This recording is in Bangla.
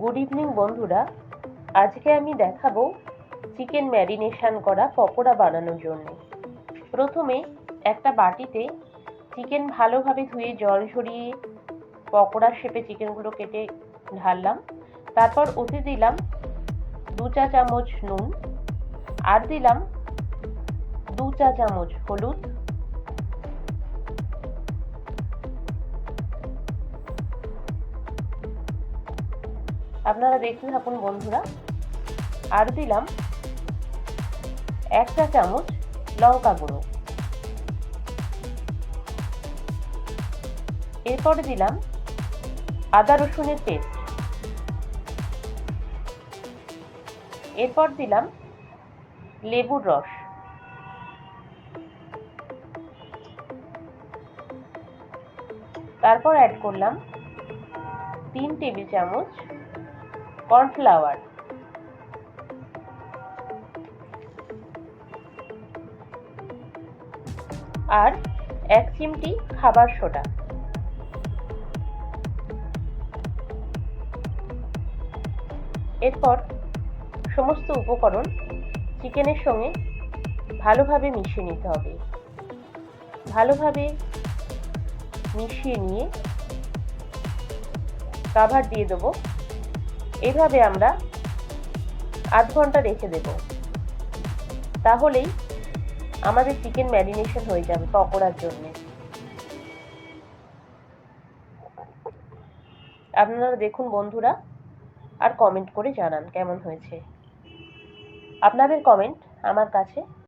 গুড ইভিনিং বন্ধুরা, আজকে আমি দেখাবো চিকেন ম্যারিনেশন করা পকোড়া বানানোর জন্য। প্রথমে একটা বাটিতে চিকেন ভালোভাবে ধুয়ে জল ঝরিয়ে পকোড়া শেপে চিকেনগুলো কেটে ঢাললাম। তারপর ওতে দিলাম 2 চা চামচ নুন, আর দিলাম 2 চা চামচ হলুদ, আপনারা দেখতে থাকুন বন্ধুরা। আর দিলাম 1 চা চামচ লঙ্কা গুঁড়ো। এরপর দিলাম আদা রসুনের পেস্ট। এরপর দিলাম লেবুর রস। তারপর অ্যাড করলাম 3 টেবিল চামচ কর্নফ্লাওয়ার। আর 1 চিমটি খাবার সোডা। এরপর সমস্ত উপকরণ চিকেনের সঙ্গে ভালোভাবে মিশিয়ে নিতে হবে। ভালোভাবে মিশিয়ে নিয়ে কভার দিয়ে দেবো। এভাবে আমরা আধ ঘন্টা রেখে দেব। তাহলেই আমাদের চিকেন ম্যারিনেশন হয়ে যাবে পকোড়ার জন্য। আপনারা দেখুন বন্ধুরা, আর কমেন্ট করে জানান কেমন হয়েছে। আপনাদের কমেন্ট আমার কাছে